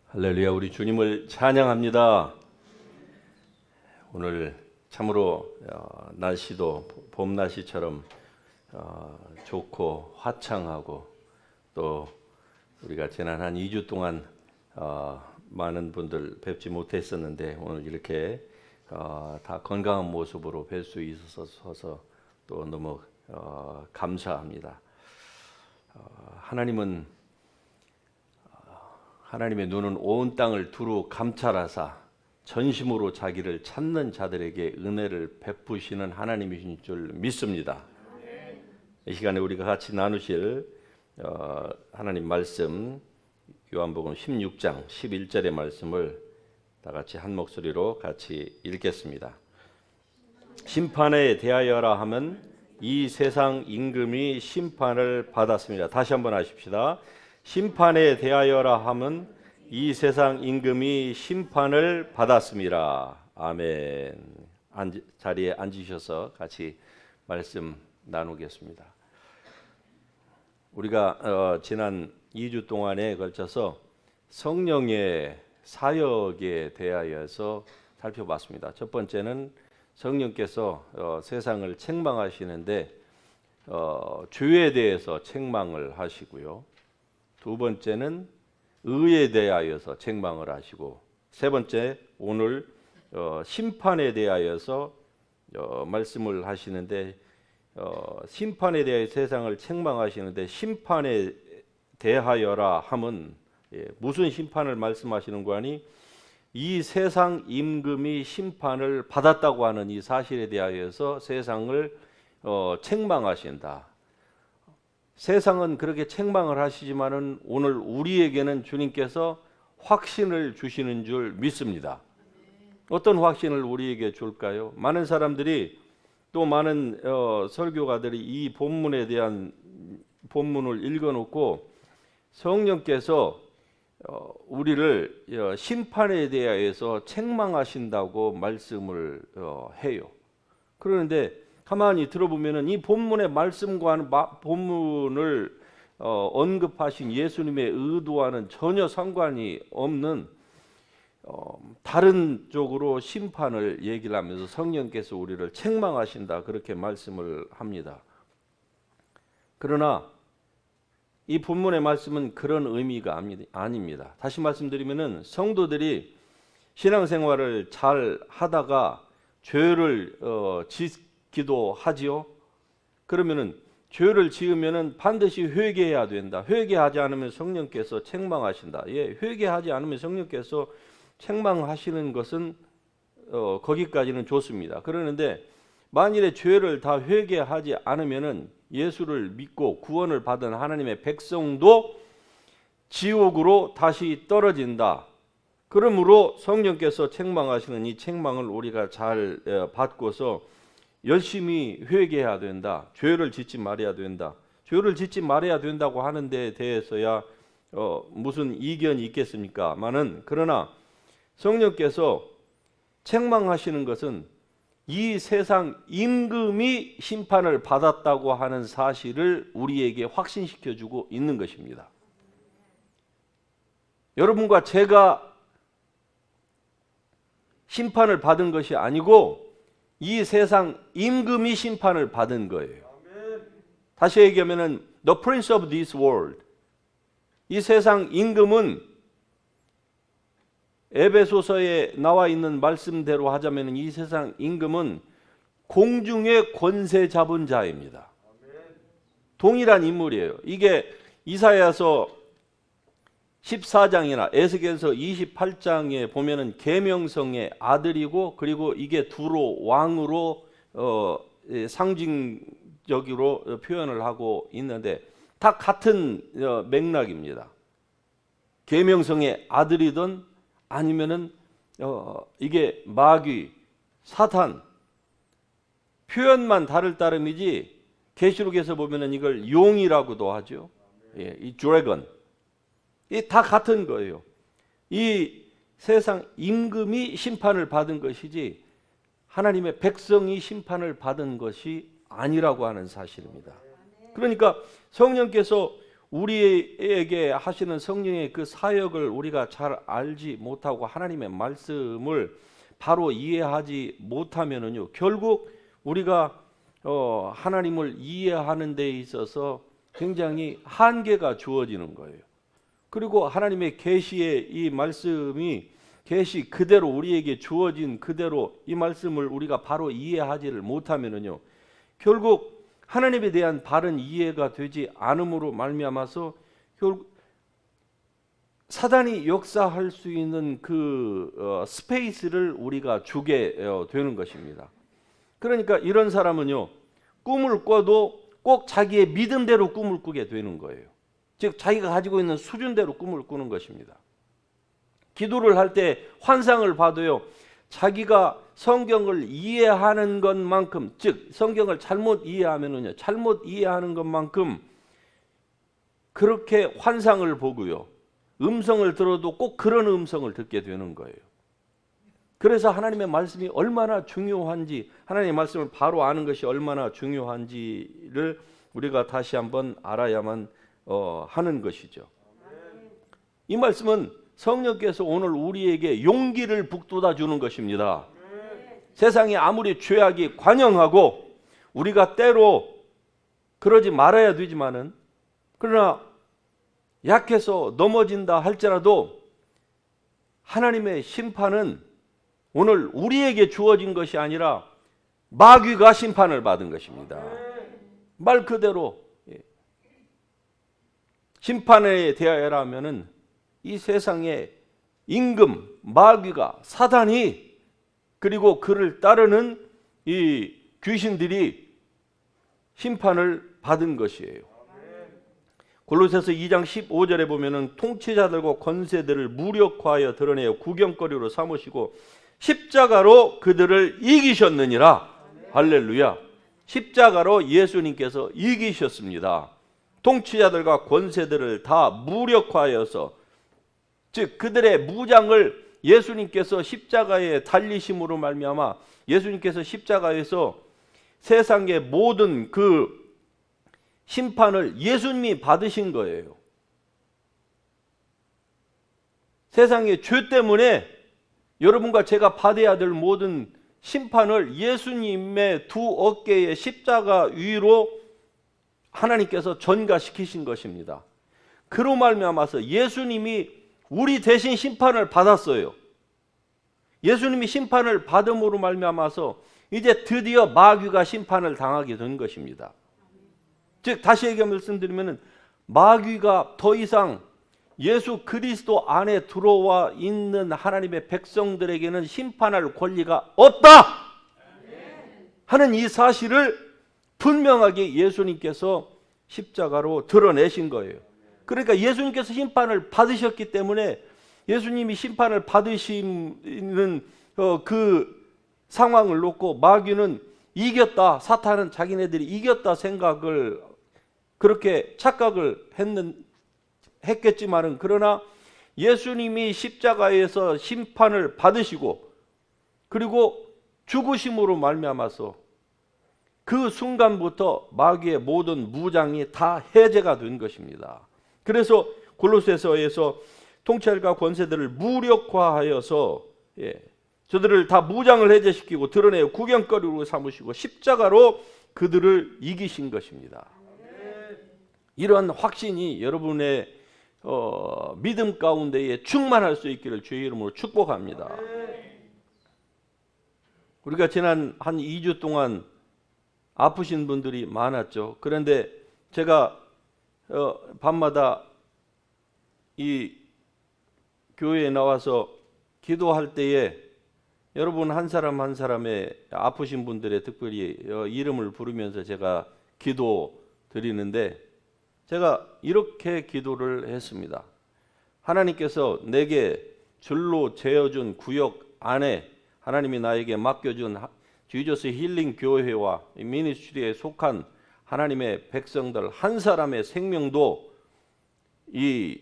할렐루야, 우리 주님을 찬양합니다. 오늘 참으로 날씨도 봄 날씨처럼 좋고 화창하고, 또 우리가 지난 한 2주 동안 많은 분들 뵙지 못했었는데 오늘 이렇게 다 건강한 모습으로 뵐 수 있어서 또 너무 감사합니다. 하나님의 눈은 온 땅을 두루 감찰하사 전심으로 자기를 찾는 자들에게 은혜를 베푸시는 하나님이신 줄 믿습니다. 이 시간에 우리가 같이 나누실 하나님 말씀, 요한복음 16장 11절의 말씀을 다 같이 한 목소리로 같이 읽겠습니다. 심판에 대하여라 하면 이 세상 임금이 심판을 받았습니다. 다시 한번 하십시다. 심판에 대하여라 하면 이 세상 임금이 심판을 받았습니다. 아멘. 자리에 앉으셔서 같이 말씀 나누겠습니다. 우리가 지난 2주 동안에 걸쳐서 성령의 사역에 대하여서 살펴봤습니다. 첫 번째는 성령께서 세상을 책망하시는데 죄에 대해서 책망을 하시고요. 두 번째는 의에 대하여서 책망을 하시고, 세 번째 오늘 심판에 대하여서 말씀을 하시는데, 심판에 대해 세상을 책망하시는데 심판에 대하여라 하면 무슨 심판을 말씀하시는 거 아니? 이 세상 임금이 심판을 받았다고 하는 이 사실에 대하여서 세상을 책망하신다. 세상은 그렇게 책망을 하시지만은 오늘 우리에게는 주님께서 확신을 주시는 줄 믿습니다. 어떤 확신을 우리에게 줄까요? 많은 사람들이, 또 많은 설교가들이 이 본문에 대한 본문을 읽어놓고 성령께서 우리를 심판에 대하여서 책망하신다고 말씀을 해요. 그런데 가만히 들어보면은 이 본문의 말씀과는 본문을 언급하신 예수님의 의도와는 전혀 상관이 없는 다른 쪽으로 심판을 얘기를 하면서 성령께서 우리를 책망하신다, 그렇게 말씀을 합니다. 그러나 이 본문의 말씀은 그런 의미가 아닙니다. 다시 말씀드리면은 성도들이 신앙생활을 잘 하다가 죄를 짓기도 하지요. 그러면은 죄를 지으면은 반드시 회개해야 된다. 회개하지 않으면 성령께서 책망하신다. 회개하지 않으면 성령께서 책망하시는 것은 거기까지는 좋습니다. 그러는데 만일에 죄를 다 회개하지 않으면은 예수를 믿고 구원을 받은 하나님의 백성도 지옥으로 다시 떨어진다. 그러므로 성령께서 책망하시는 이 책망을 우리가 잘 받고서 열심히 회개해야 된다. 죄를 짓지 말아야 된다. 죄를 짓지 말아야 된다고 하는 데에 대해서야 무슨 이견이 있겠습니까? 그러나 성령께서 책망하시는 것은 이 세상 임금이 심판을 받았다고 하는 사실을 우리에게 확신시켜주고 있는 것입니다. 여러분과 제가 심판을 받은 것이 아니고 이 세상 임금이 심판을 받은 거예요. 다시 얘기하면은 The Prince of this world, 이 세상 임금은 에베소서에 나와 있는 말씀대로 하자면 이 세상 임금은 공중의 권세 잡은 자입니다. 동일한 인물이에요. 이게 이사야서 14장이나 에스겔서 28장에 보면은 계명성의 아들이고, 그리고 이게 두로 왕으로 상징적으로 표현을 하고 있는데 다 같은 맥락입니다. 계명성의 아들이든 아니면은 이게 마귀, 사탄, 표현만 다를 따름이지 계시록에서 보면은 이걸 용이라고도 하죠. 이 드래곤, 이 다 같은 거예요. 이 세상 임금이 심판을 받은 것이지 하나님의 백성이 심판을 받은 것이 아니라고 하는 사실입니다. 그러니까 성령께서 우리에게 하시는 성령의 그 사역을 우리가 잘 알지 못하고 하나님의 말씀을 바로 이해하지 못하면은요, 결국 우리가 하나님을 이해하는 데 있어서 굉장히 한계가 주어지는 거예요. 그리고 하나님의 계시의 이 말씀이 계시 그대로 우리에게 주어진 그대로 이 말씀을 우리가 바로 이해하지를 못하면은요, 결국 하나님에 대한 바른 이해가 되지 않음으로 말미암아서 결국 사단이 역사할 수 있는 그 스페이스를 우리가 주게 되는 것입니다. 그러니까 이런 사람은요, 꿈을 꿔도 꼭 자기의 믿음대로 꿈을 꾸게 되는 거예요. 즉 자기가 가지고 있는 수준대로 꿈을 꾸는 것입니다. 기도를 할 때 환상을 봐도요, 자기가 성경을 이해하는 것만큼, 즉 성경을 잘못 이해하면은요, 잘못 이해하는 것만큼 그렇게 환상을 보고요, 음성을 들어도 꼭 그런 음성을 듣게 되는 거예요. 그래서 하나님의 말씀이 얼마나 중요한지, 하나님의 말씀을 바로 아는 것이 얼마나 중요한지를 우리가 다시 한번 알아야만 하는 것이죠. 이 말씀은 성령께서 오늘 우리에게 용기를 북돋아 주는 것입니다. 세상이 아무리 죄악이 관영하고 우리가 때로 그러지 말아야 되지만은, 그러나 약해서 넘어진다 할지라도 하나님의 심판은 오늘 우리에게 주어진 것이 아니라 마귀가 심판을 받은 것입니다. 말 그대로 심판에 대하여라 하면은 이 세상의 임금, 마귀가, 사단이, 그리고 그를 따르는 이 귀신들이 심판을 받은 것이에요. 골로새서 2장 15절에 보면은 통치자들과 권세들을 무력화하여 드러내어 구경거리로 삼으시고 십자가로 그들을 이기셨느니라. 할렐루야. 십자가로 예수님께서 이기셨습니다. 통치자들과 권세들을 다 무력화하여서, 즉 그들의 무장을 예수님께서 십자가에 달리심으로 말미암아 예수님께서 십자가에서 세상의 모든 그 심판을 예수님이 받으신 거예요. 세상의 죄 때문에 여러분과 제가 받아야 될 모든 심판을 예수님의 두 어깨의 십자가 위로 하나님께서 전가시키신 것입니다. 그로 말미암아서 예수님이 우리 대신 심판을 받았어요. 예수님이 심판을 받음으로 말미암아서 이제 드디어 마귀가 심판을 당하게 된 것입니다. 즉 다시 얘기 말씀드리면 마귀가 더 이상 예수 그리스도 안에 들어와 있는 하나님의 백성들에게는 심판할 권리가 없다 하는 이 사실을 분명하게 예수님께서 십자가로 드러내신 거예요. 그러니까 예수님께서 심판을 받으셨기 때문에 예수님이 심판을 받으시는 그 상황을 놓고 마귀는 이겼다, 사탄은 자기네들이 이겼다 생각을, 그렇게 착각을 했겠지만은, 그러나 예수님이 십자가에서 심판을 받으시고 그리고 죽으심으로 말미암아서 그 순간부터 마귀의 모든 무장이 다 해제가 된 것입니다. 그래서 골로새서에서 통치자들과 권세들을 무력화하여서 저들을 다 무장을 해제시키고 드러내어 구경거리로 삼으시고 십자가로 그들을 이기신 것입니다. 이런 확신이 여러분의 믿음 가운데에 충만할 수 있기를 주의 이름으로 축복합니다. 우리가 지난 한 2주 동안 아프신 분들이 많았죠. 그런데 제가 밤마다 이 교회에 나와서 기도할 때에 여러분 한 사람 한 사람의 아프신 분들의 특별히 이름을 부르면서 제가 기도 드리는데, 제가 이렇게 기도를 했습니다. 하나님께서 내게 줄로 재어준 구역 안에 하나님이 나에게 맡겨준 지저스 힐링 교회와 미니스트리에 속한 하나님의 백성들 한 사람의 생명도 이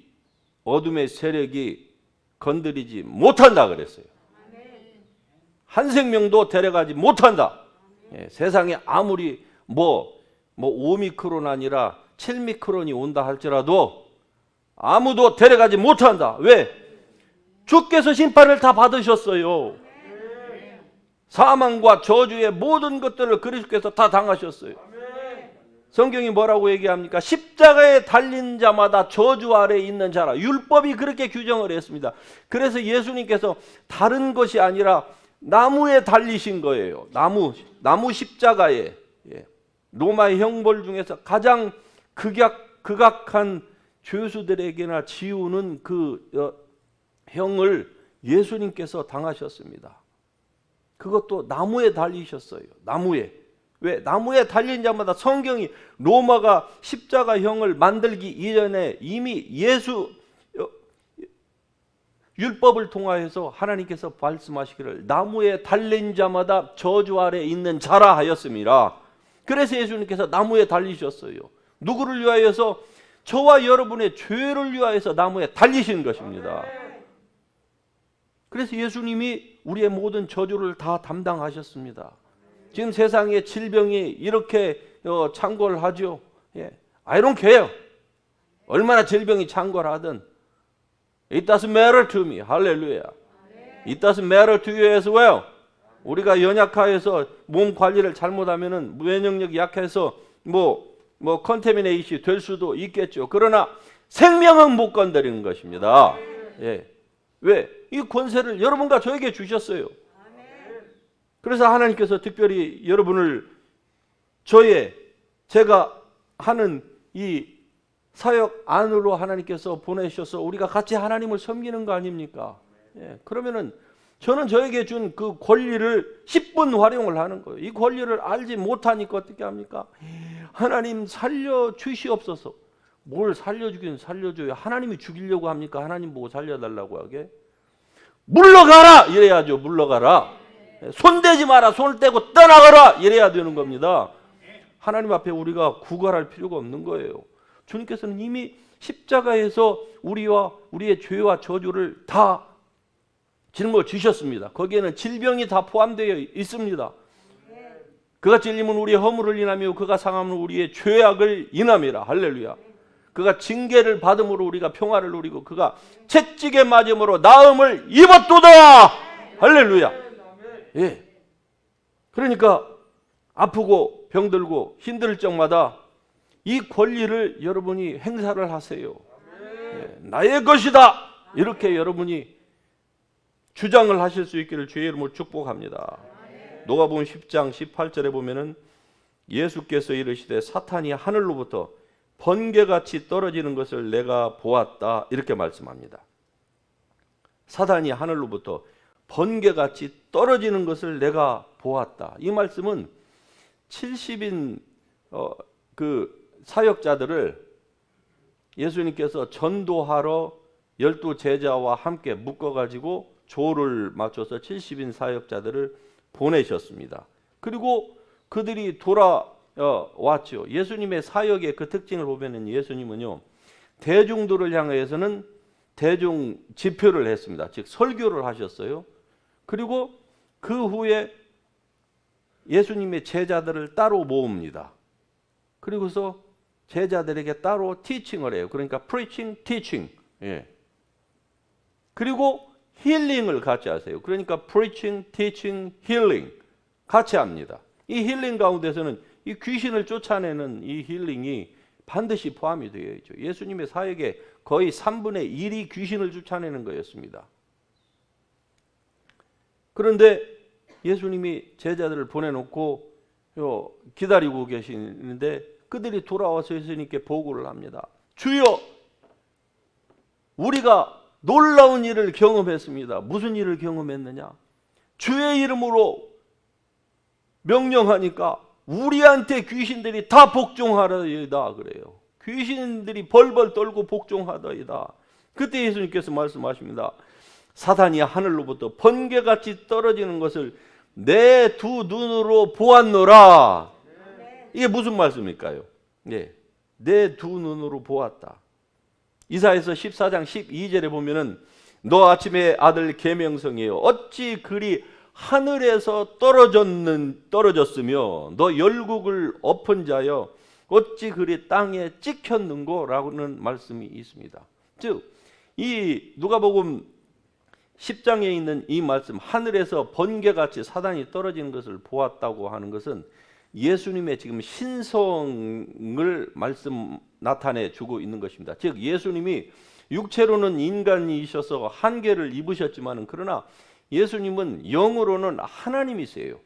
어둠의 세력이 건드리지 못한다 그랬어요. 한 생명도 데려가지 못한다. 세상에 아무리 오미크론 아니라 7미크론이 온다 할지라도 아무도 데려가지 못한다. 왜? 주께서 심판을 다 받으셨어요. 사망과 저주의 모든 것들을 그리스도께서 다 당하셨어요. 성경이 뭐라고 얘기합니까? 십자가에 달린 자마다 저주 아래에 있는 자라. 율법이 그렇게 규정을 했습니다. 그래서 예수님께서 다른 것이 아니라 나무에 달리신 거예요. 나무 십자가에. 로마의 형벌 중에서 가장 극악한 죄수들에게나 지우는 그 형을 예수님께서 당하셨습니다. 그것도 나무에 달리셨어요. 나무에. 왜? 나무에 달린 자마다 성경이 로마가 십자가형을 만들기 이전에 이미 율법을 통하여서 하나님께서 말씀하시기를 나무에 달린 자마다 저주 아래 있는 자라 하였습니다. 그래서 예수님께서 나무에 달리셨어요. 누구를 위하여서? 저와 여러분의 죄를 위하여서 나무에 달리신 것입니다. 그래서 예수님이 우리의 모든 저주를 다 담당하셨습니다. 지금 세상에 질병이 이렇게 창궐하죠. I don't care. 얼마나 질병이 창궐하든 It doesn't matter to me. 할렐루야. It doesn't matter to you as well. 우리가 연약하여서 몸 관리를 잘못하면은 면역력이 약해서 컨테미네이션이 될 수도 있겠죠. 그러나 생명은 못 건드리는 것입니다. 왜? 이 권세를 여러분과 저에게 주셨어요. 그래서 하나님께서 특별히 여러분을 제가 하는 이 사역 안으로 하나님께서 보내셔서 우리가 같이 하나님을 섬기는 거 아닙니까? 그러면은 저는 저에게 준 그 권리를 10분 활용을 하는 거예요. 이 권리를 알지 못하니까 어떻게 합니까? 하나님 살려주시옵소서. 뭘 살려주긴 살려줘요. 하나님이 죽이려고 합니까? 하나님 보고 살려달라고 하게? 물러가라! 이래야죠. 물러가라. 손대지 마라. 손을 떼고 떠나가라. 이래야 되는 겁니다. 하나님 앞에 우리가 구걸할 필요가 없는 거예요. 주님께서는 이미 십자가에서 우리와 우리의 죄와 저주를 다 짊어지셨습니다. 거기에는 질병이 다 포함되어 있습니다. 그가 찔림은 우리의 허물을 인하며 그가 상함은 우리의 죄악을 인함이라. 할렐루야. 그가 징계를 받음으로 우리가 평화를 누리고 그가 채찍에 맞음으로 나음을 입었도다. 할렐루야. 그러니까 아프고 병들고 힘들 적마다 이 권리를 여러분이 행사를 하세요. 나의 것이다. 이렇게 여러분이 주장을 하실 수 있기를 주의 이름으로 축복합니다. 누가복음 10장 18절에 보면은 예수께서 이르시되 사탄이 하늘로부터 번개같이 떨어지는 것을 내가 보았다. 이렇게 말씀합니다. 사탄이 하늘로부터 번개같이 떨어지는 것을 내가 보았다. 이 말씀은 70인 그 사역자들을 예수님께서 전도하러 12제자와 함께 묶어가지고 조를 맞춰서 70인 사역자들을 보내셨습니다. 그리고 그들이 돌아왔죠. 예수님의 사역의 그 특징을 보면 예수님은요, 대중들을 향해서는 대중 집회를 했습니다. 즉 설교를 하셨어요. 그리고 그 후에 예수님의 제자들을 따로 모읍니다. 그리고서 제자들에게 따로 티칭을 해요. 그러니까 preaching, teaching. 그리고 힐링을 같이 하세요. 그러니까 preaching, teaching, healing 같이 합니다. 이 힐링 가운데서는 이 귀신을 쫓아내는 이 힐링이 반드시 포함이 되어 있죠. 예수님의 사역의 거의 3분의 1이 귀신을 쫓아내는 거였습니다. 그런데 예수님이 제자들을 보내놓고 기다리고 계시는데 그들이 돌아와서 예수님께 보고를 합니다. 주여, 우리가 놀라운 일을 경험했습니다. 무슨 일을 경험했느냐? 주의 이름으로 명령하니까 우리한테 귀신들이 다 복종하더이다 그래요. 귀신들이 벌벌 떨고 복종하더이다. 그때 예수님께서 말씀하십니다. 사탄이 하늘로부터 번개같이 떨어지는 것을 내 두 눈으로 보았노라. 이게 무슨 말씀일까요? 내 두 눈으로 보았다. 이사야서 14장 12절에 보면은 너 아침의 아들 계명성이여 어찌 그리 하늘에서 떨어졌으며 너 열국을 엎은 자여 어찌 그리 땅에 찍혔는고라는 말씀이 있습니다. 즉, 이 누가복음 10장에 있는 이 말씀, 하늘에서 번개같이 사단이 떨어지는 것을 보았다고 하는 것은 예수님의 지금 신성을 말씀 나타내 주고 있는 것입니다. 즉, 예수님이 육체로는 인간이셔서 한계를 입으셨지만 그러나 예수님은 영으로는 하나님이세요.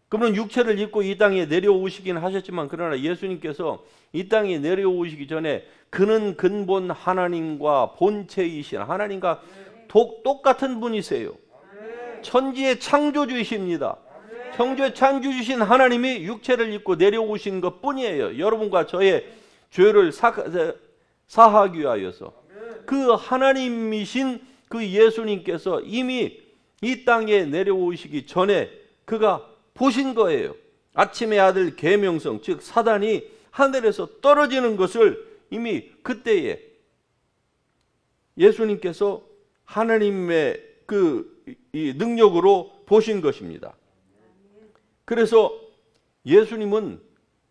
그러면 육체를 입고 이 땅에 내려오시긴 하셨지만 그러나 예수님께서 이 땅에 내려오시기 전에 그는 근본 하나님과 본체이신 하나님과 똑같은 분이세요. 천지의 창조주이십니다. 천지의 창조주신 하나님이 육체를 입고 내려오신 것뿐이에요. 여러분과 저의 죄를 사하기 위하여서. 그 하나님이신 그 예수님께서 이미 이 땅에 내려오시기 전에 그가 보신 거예요. 아침의 아들 계명성, 즉 사단이 하늘에서 떨어지는 것을 이미 그때에 예수님께서 하나님의 이 능력으로 보신 것입니다. 그래서 예수님은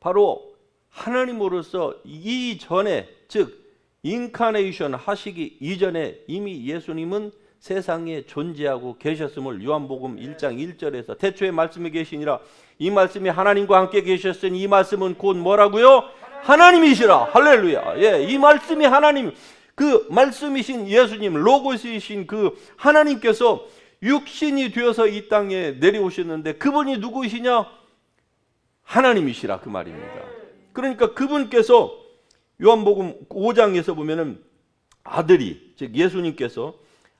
바로 하나님으로서 이전에, 즉 인카네이션 하시기 이전에 이미 예수님은 세상에 존재하고 계셨음을 요한복음 1장 1절에서 태초에 말씀이 계시니라 이 말씀이 하나님과 함께 계셨으니 이 말씀은 곧 뭐라고요? 하나님이시라. 할렐루야. 예, 이 말씀이 하나님, 그 말씀이신 예수님, 로고스이신 그 하나님께서 육신이 되어서 이 땅에 내려오셨는데 그분이 누구시냐? 하나님이시라 그 말입니다. 그러니까 그분께서 요한복음 5장에서 보면은 아들이, 즉 예수님께서,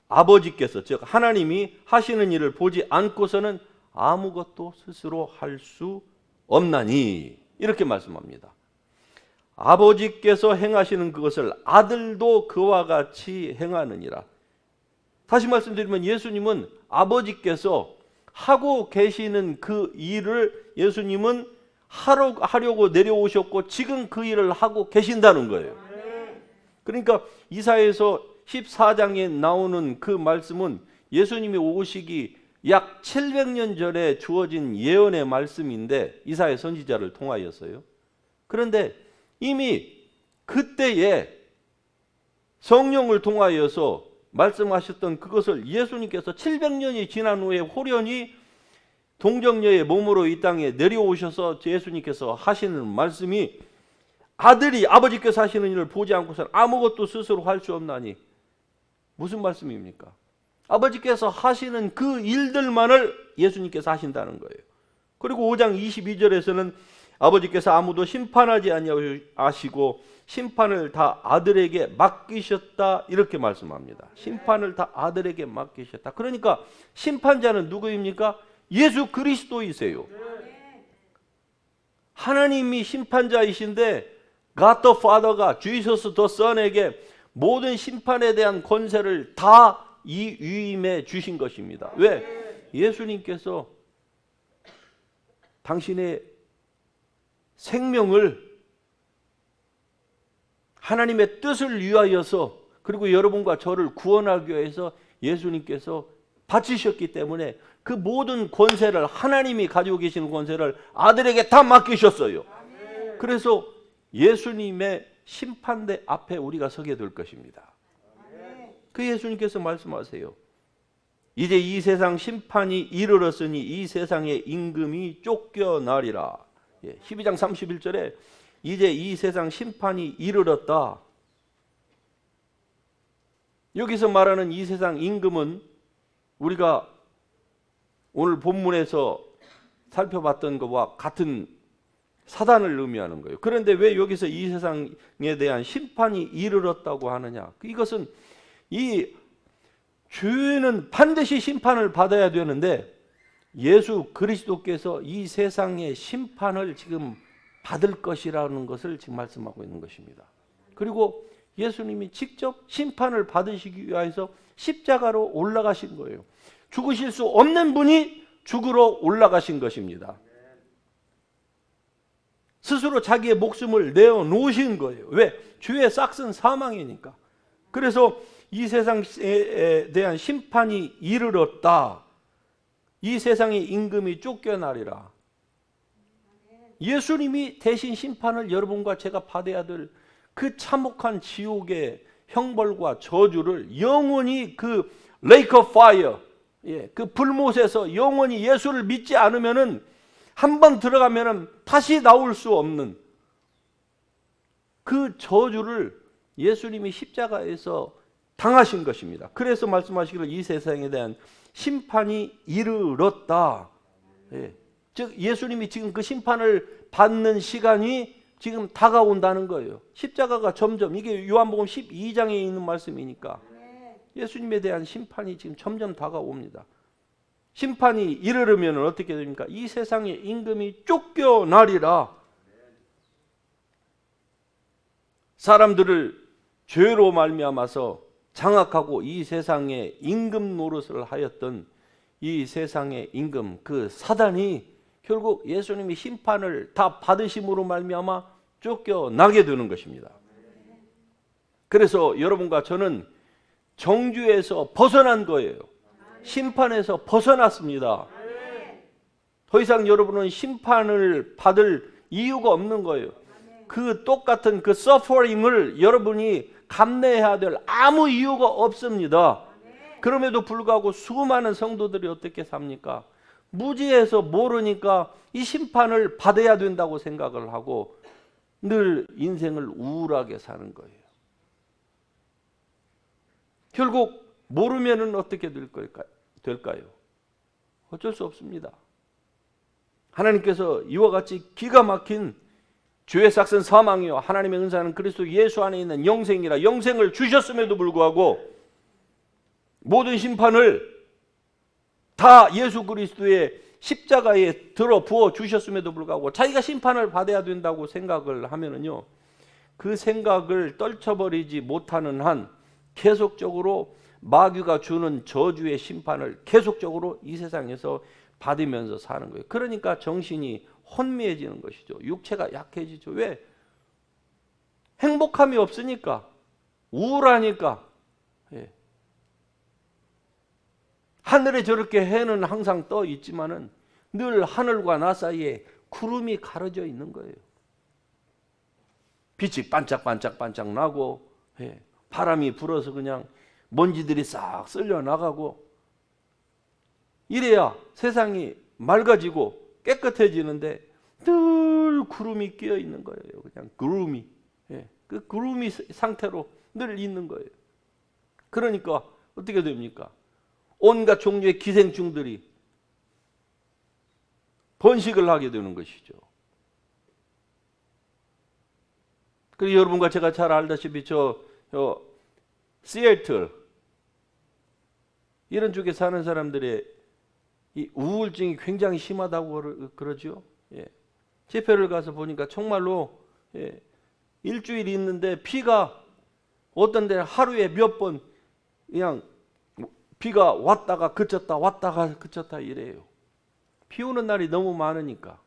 아버지께서, 즉 하나님이 하시는 일을 보지 않고서는 아무것도 스스로 할 수 없나니 이렇게 말씀합니다. 아버지께서 행하시는 그것을 아들도 그와 같이 행하느니라. 다시 말씀드리면 예수님은 아버지께서 하고 계시는 그 일을 예수님은 하려고 내려오셨고 지금 그 일을 하고 계신다는 거예요. 그러니까 이사야에서 14장에 나오는 그 말씀은 예수님이 오시기 약 700년 전에 주어진 예언의 말씀인데 이사야 선지자를 통하여서요. 그런데 이미 그때에 성령을 통하여서 말씀하셨던 그것을 예수님께서 700년이 지난 후에 호련히 동정녀의 몸으로 이 땅에 내려오셔서 예수님께서 하시는 말씀이 아들이 아버지께서 하시는 일을 보지 않고서는 아무것도 스스로 할 수 없나니 무슨 말씀입니까? 아버지께서 하시는 그 일들만을 예수님께서 하신다는 거예요. 그리고 5장 22절에서는 아버지께서 아무도 심판하지 아니하시고 심판을 다 아들에게 맡기셨다 이렇게 말씀합니다. 심판을 다 아들에게 맡기셨다. 그러니까 심판자는 누구입니까? 예수 그리스도이세요. 하나님이 심판자이신데 God the Father가 Jesus the Son에게 모든 심판에 대한 권세를 다 위임해 주신 것입니다. 왜? 예수님께서 당신의 생명을 하나님의 뜻을 위하여서 그리고 여러분과 저를 구원하기 위해서 예수님께서 바치셨기 때문에 그 모든 권세를 하나님이 가지고 계시는 권세를 아들에게 다 맡기셨어요. 그래서 예수님의 심판대 앞에 우리가 서게 될 것입니다. 그 예수님께서 말씀하세요. 이제 이 세상 심판이 이르렀으니 이 세상의 임금이 쫓겨나리라. 12장 31절에 이제 이 세상 심판이 이르렀다. 여기서 말하는 이 세상 임금은 우리가 오늘 본문에서 살펴봤던 것과 같은 사단을 의미하는 거예요. 그런데 왜 여기서 이 세상에 대한 심판이 이르렀다고 하느냐? 이것은 이 죄는 반드시 심판을 받아야 되는데 예수 그리스도께서 이 세상의 심판을 지금 받을 것이라는 것을 지금 말씀하고 있는 것입니다. 그리고 예수님이 직접 심판을 받으시기 위해서 십자가로 올라가신 거예요. 죽으실 수 없는 분이 죽으러 올라가신 것입니다. 스스로 자기의 목숨을 내어놓으신 거예요. 왜? 죄의 싹은 사망이니까. 그래서 이 세상에 대한 심판이 이르렀다. 이 세상의 임금이 쫓겨나리라. 예수님이 대신 심판을 여러분과 제가 받아야 될 그 참혹한 지옥의 형벌과 저주를 영원히 그 레이크 오브 파이어, 그 불못에서 영원히 예수를 믿지 않으면은 한 번 들어가면은 다시 나올 수 없는 그 저주를 예수님이 십자가에서 당하신 것입니다. 그래서 말씀하시기를 이 세상에 대한 심판이 이르렀다. 즉 예수님이 지금 그 심판을 받는 시간이 지금 다가온다는 거예요. 십자가가 점점, 이게 요한복음 12장에 있는 말씀이니까 예수님에 대한 심판이 지금 점점 다가옵니다. 심판이 이르르면 어떻게 됩니까? 이 세상의 임금이 쫓겨나리라. 사람들을 죄로 말미암아서 장악하고 이 세상의 임금 노릇을 하였던 이 세상의 임금, 그 사단이 결국 예수님이 심판을 다 받으심으로 말미암아 쫓겨나게 되는 것입니다. 그래서 여러분과 저는 정죄에서 벗어난 거예요. 심판에서 벗어났습니다. 더 이상 여러분은 심판을 받을 이유가 없는 거예요. 그 똑같은 그 서퍼링을 여러분이 감내해야 될 아무 이유가 없습니다. 그럼에도 불구하고 수많은 성도들이 어떻게 삽니까? 무지해서 모르니까 이 심판을 받아야 된다고 생각을 하고 늘 인생을 우울하게 사는 거예요. 결국 모르면은 어떻게 될까요? 어쩔 수 없습니다. 하나님께서 이와 같이 기가 막힌 죄의 삭은 사망이요 하나님의 은사는 그리스도 예수 안에 있는 영생이라 영생을 주셨음에도 불구하고 모든 심판을 다 예수 그리스도의 십자가에 들어 부어 주셨음에도 불구하고 자기가 심판을 받아야 된다고 생각을 하면은요, 그 생각을 떨쳐버리지 못하는 한 계속적으로 마귀가 주는 저주의 심판을 계속적으로 이 세상에서 받으면서 사는 거예요. 그러니까 정신이 혼미해지는 것이죠. 육체가 약해지죠. 왜? 행복함이 없으니까, 우울하니까. 하늘에 저렇게 해는 항상 떠 있지만은 늘 하늘과 나 사이에 구름이 가려져 있는 거예요. 빛이 반짝반짝반짝 나고, 바람이 불어서 그냥 먼지들이 싹 쓸려 나가고, 이래야 세상이 맑아지고 깨끗해지는데 늘 구름이 끼어 있는 거예요. 그냥 구름이, 그 구름이 상태로 늘 있는 거예요. 그러니까 어떻게 됩니까? 온갖 종류의 기생충들이 번식을 하게 되는 것이죠. 그리고 여러분과 제가 잘 알다시피 시애틀 이런 쪽에 사는 사람들의 이 우울증이 굉장히 심하다고 그러죠. 집회를 가서 보니까 정말로 일주일 있는데 비가 어떤 데는 하루에 몇 번 그냥 비가 왔다가 그쳤다 왔다가 그쳤다 이래요. 비 오는 날이 너무 많으니까.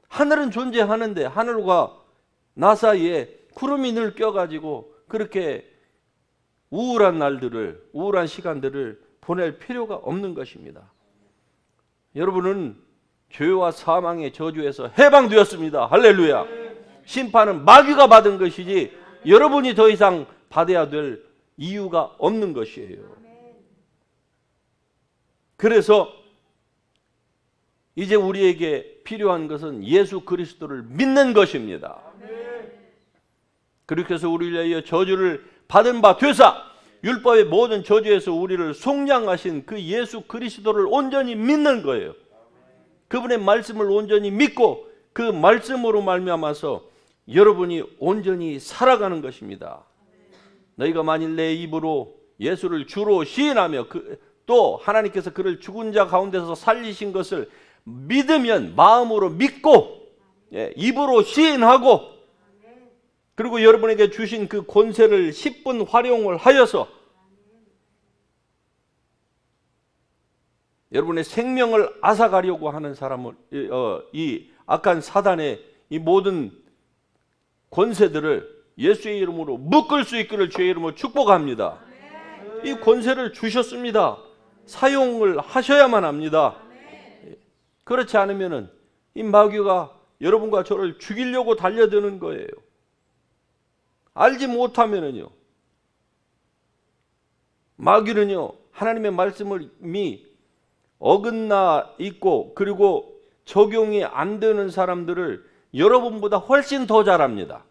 하늘은 존재하는데 하늘과 나 사이에 구름이 늘 껴가지고 그렇게 우울한 날들을, 우울한 시간들을 보낼 필요가 없는 것입니다. 여러분은 죄와 사망의 저주에서 해방되었습니다. 할렐루야. 심판은 마귀가 받은 것이지 여러분이 더 이상 받아야 될 이유가 없는 것이에요. 그래서 이제 우리에게 필요한 것은 예수 그리스도를 믿는 것입니다. 그렇게 해서 우리를 위하여 저주를 받은 바 되사 율법의 모든 저주에서 우리를 속량하신 그 예수 그리스도를 온전히 믿는 거예요. 그분의 말씀을 온전히 믿고 그 말씀으로 말미암아서 여러분이 온전히 살아가는 것입니다. 너희가 만일 내 입으로 예수를 주로 시인하며 또 하나님께서 그를 죽은 자 가운데서 살리신 것을 믿으면, 마음으로 믿고 입으로 시인하고, 그리고 여러분에게 주신 그 권세를 10분 활용을 하여서 여러분의 생명을 앗아가려고 하는 사람을, 이 악한 사단의 이 모든 권세들을 예수의 이름으로 묶을 수 있기를 주의 이름으로 축복합니다. 이 권세를 주셨습니다. 사용을 하셔야만 합니다. 그렇지 않으면은 이 마귀가 여러분과 저를 죽이려고 달려드는 거예요. 알지 못하면은요, 마귀는요, 하나님의 말씀이 어긋나 있고 그리고 적용이 안 되는 사람들을 여러분보다 훨씬 더 잘합니다.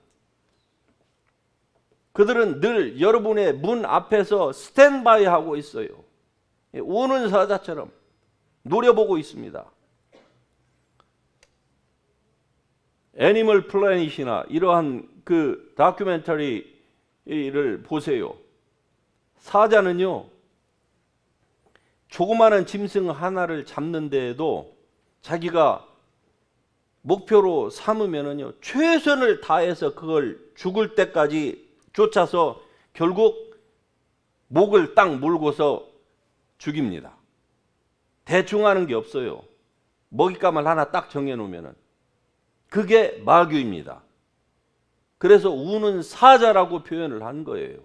그들은 늘 여러분의 문 앞에서 스탠바이 하고 있어요. 우는 사자처럼 노려보고 있습니다. 애니멀 플래닛이나 이러한 그 다큐멘터리를 보세요. 사자는요, 조그마한 짐승 하나를 잡는 데에도 자기가 목표로 삼으면은요, 최선을 다해서 그걸 죽을 때까지 쫓아서 결국 목을 딱 물고서 죽입니다. 대충 하는 게 없어요. 먹잇감을 하나 딱 정해놓으면은. 그게 마귀입니다. 그래서 우는 사자라고 표현을 한 거예요.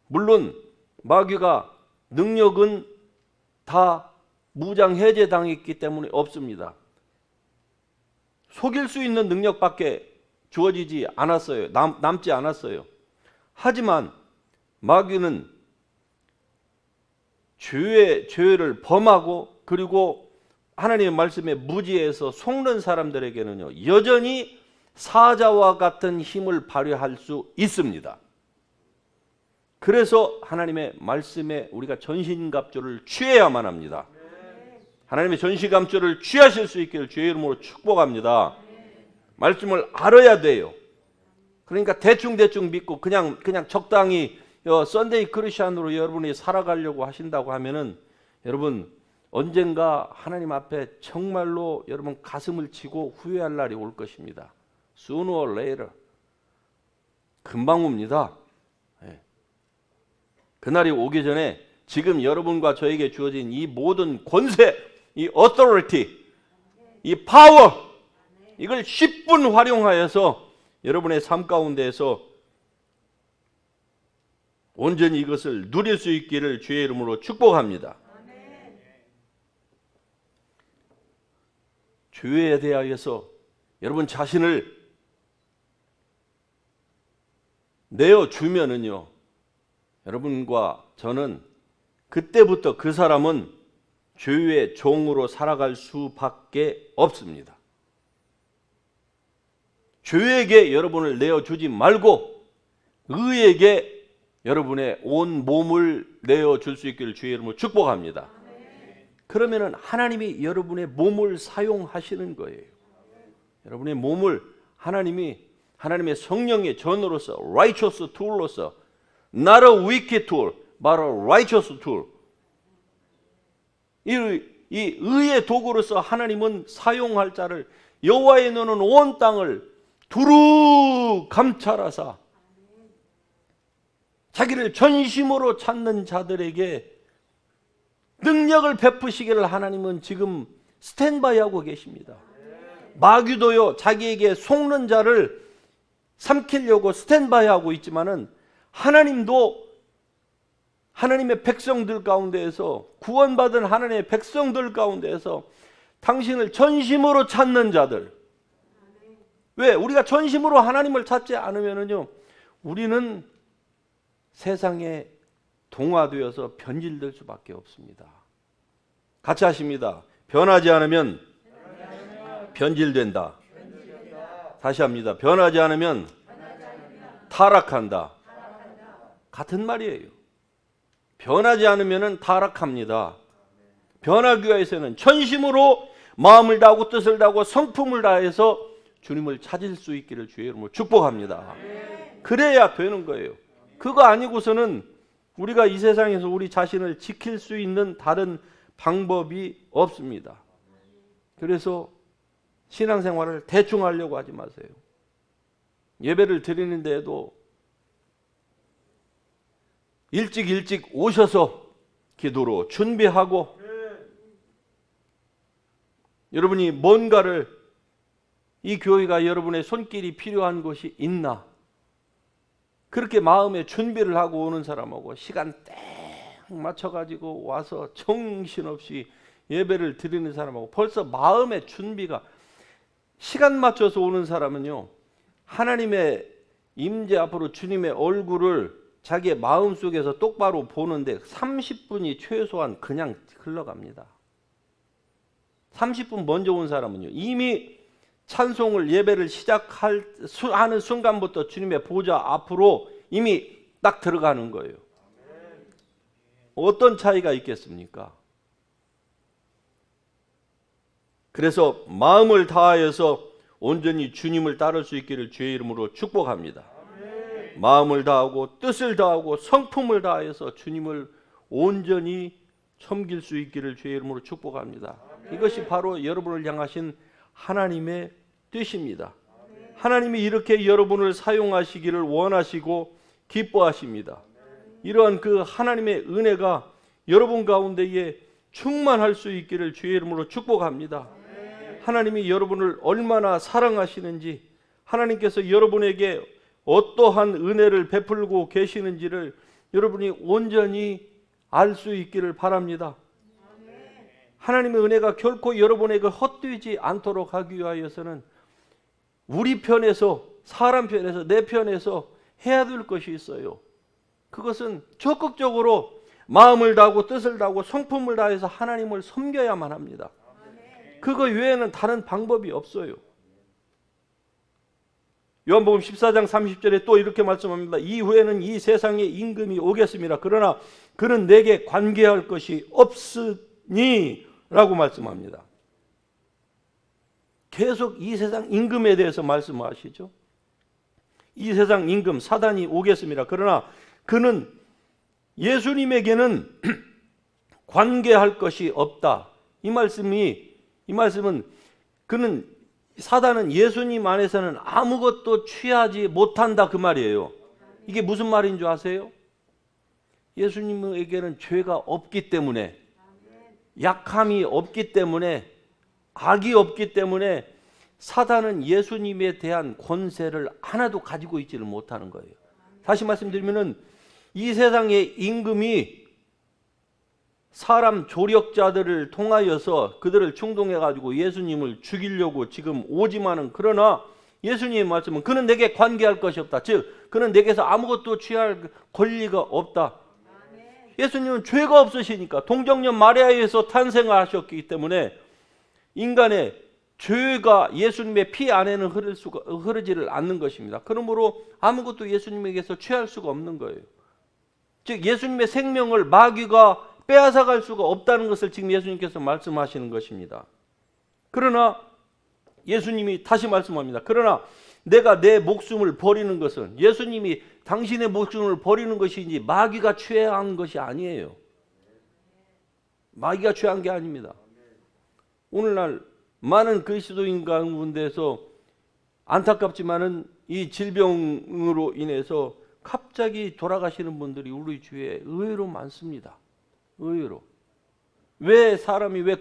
물론 마귀가 능력은 다 무장 해제당했기 때문에 없습니다. 속일 수 있는 능력밖에 주어지지 않았어요. 남지 않았어요. 하지만 마귀는 죄를 범하고 그리고 하나님의 말씀에 무지해서 속는 사람들에게는요, 여전히 사자와 같은 힘을 발휘할 수 있습니다. 그래서 하나님의 말씀에 우리가 전신갑주를 취해야만 합니다. 하나님의 전신갑주를 취하실 수 있기를 주의 이름으로 축복합니다. 말씀을 알아야 돼요. 그러니까 대충 믿고 그냥 적당히 썬데이 크리스천으로 여러분이 살아가려고 하신다고 하면은 여러분 언젠가 하나님 앞에 정말로 여러분 가슴을 치고 후회할 날이 올 것입니다. Sooner or later. 금방 옵니다. 네. 그날이 오기 전에 지금 여러분과 저에게 주어진 이 모든 권세, 이 authority, 이 power, 이걸 10분 활용하여서 여러분의 삶 가운데에서 온전히 이것을 누릴 수 있기를 주의 이름으로 축복합니다. 죄에 대하여서 여러분 자신을 내어주면은요, 여러분과 저는 그때부터 그 사람은 죄의 종으로 살아갈 수밖에 없습니다. 죄에게 여러분을 내어주지 말고 의에게 여러분의 온 몸을 내어줄 수 있기를 주의 이름으로 축복합니다. 그러면은 하나님이 여러분의 몸을 사용하시는 거예요. 여러분의 몸을 하나님의 성령의 전으로서 righteous tool로서 not a wicked tool, but a righteous tool. 이 의의 도구로서 하나님은 사용할 자를 여호와의 눈은 온 땅을 두루 감찰하사 자기를 전심으로 찾는 자들에게 능력을 베푸시기를 하나님은 지금 스탠바이 하고 계십니다. 마귀도요, 자기에게 속는 자를 삼키려고 스탠바이 하고 있지만은 하나님도 하나님의 백성들 가운데에서 구원받은 하나님의 백성들 가운데에서 당신을 전심으로 찾는 자들. 왜? 우리가 전심으로 하나님을 찾지 않으면은요, 우리는 세상에 동화되어서 변질될 수밖에 없습니다. 같이 하십니다. 변하지 않으면 변질된다. 다시 합니다. 변하지 않으면 타락한다. 같은 말이에요. 변하지 않으면 타락합니다. 변하기 위해서는 전심으로 마음을 다하고 뜻을 다하고 성품을 다해서 주님을 찾을 수 있기를 주의 이름으로 축복합니다. 그래야 되는 거예요. 그거 아니고서는 우리가 이 세상에서 우리 자신을 지킬 수 있는 다른 방법이 없습니다. 그래서 신앙생활을 대충 하려고 하지 마세요. 예배를 드리는 데에도 일찍 오셔서 기도로 준비하고 여러분이 뭔가를 이 교회가 여러분의 손길이 필요한 것이 있나 그렇게 마음에 준비를 하고 오는 사람하고 시간 딱 맞춰가지고 와서 정신없이 예배를 드리는 사람하고 벌써 마음의 준비가 시간 맞춰서 오는 사람은요, 하나님의 임재 앞으로 주님의 얼굴을 자기의 마음속에서 똑바로 보는데 30분이 최소한 그냥 흘러갑니다. 30분 먼저 온 사람은요, 이미 찬송을 예배를 시작하는 순간부터 주님의 보좌 앞으로 이미 딱 들어가는 거예요. 어떤 차이가 있겠습니까? 그래서 마음을 다하여서 온전히 주님을 따를 수 있기를 주의 이름으로 축복합니다. 마음을 다하고 뜻을 다하고 성품을 다하여서 주님을 온전히 섬길 수 있기를 주의 이름으로 축복합니다. 이것이 바로 여러분을 향하신 하나님의 뜻입니다. 하나님이 이렇게 여러분을 사용하시기를 원하시고 기뻐하십니다. 이러한 그 하나님의 은혜가 여러분 가운데에 충만할 수 있기를 주의 이름으로 축복합니다. 하나님이 여러분을 얼마나 사랑하시는지, 하나님께서 여러분에게 어떠한 은혜를 베풀고 계시는지를 여러분이 온전히 알 수 있기를 바랍니다. 하나님의 은혜가 결코 여러분에게 헛되지 않도록 하기 위하여서는 우리 편에서, 사람 편에서, 내 편에서 해야 될 것이 있어요. 그것은 적극적으로 마음을 다하고 뜻을 다하고 성품을 다해서 하나님을 섬겨야만 합니다. 그거 외에는 다른 방법이 없어요. 요한복음 14장 30절에 또 이렇게 말씀합니다. 이후에는 이 세상에 임금이 오겠습니다. 그러나 그는 내게 관계할 것이 없으니 라고 말씀합니다. 계속 이 세상 임금에 대해서 말씀하시죠. 이 세상 임금 사단이 오겠습니다. 그러나 그는 예수님에게는 관계할 것이 없다. 이 말씀은 그는 사단은 예수님 안에서는 아무것도 취하지 못한다 그 말이에요. 이게 무슨 말인 줄 아세요? 예수님에게는 죄가 없기 때문에, 약함이 없기 때문에, 악이 없기 때문에 사단은 예수님에 대한 권세를 하나도 가지고 있지를 못하는 거예요. 다시 말씀드리면은 이 세상의 임금이 사람 조력자들을 통하여서 그들을 충동해 가지고 예수님을 죽이려고 지금 오지만은, 그러나 예수님의 말씀은 그는 내게 관계할 것이 없다. 즉 그는 내게서 아무것도 취할 권리가 없다. 예수님은 죄가 없으시니까, 동정녀 마리아에서 탄생하셨기 때문에 인간의 죄가 예수님의 피 안에는 흐르지를 않는 것입니다. 그러므로 아무것도 예수님에게서 취할 수가 없는 거예요. 즉 예수님의 생명을 마귀가 빼앗아갈 수가 없다는 것을 지금 예수님께서 말씀하시는 것입니다. 그러나 예수님이 다시 말씀합니다. 그러나 내가 내 목숨을 버리는 것은, 예수님이 당신의 목숨을 버리는 것이지 마귀가 취한 것이 아니에요. 마귀가 취한 게 아닙니다. 오늘날 많은 그리스도인 가운데서 안타깝지만은 이 질병으로 인해서 갑자기 돌아가시는 분들이 우리 주위에 의외로 많습니다. 의외로. 왜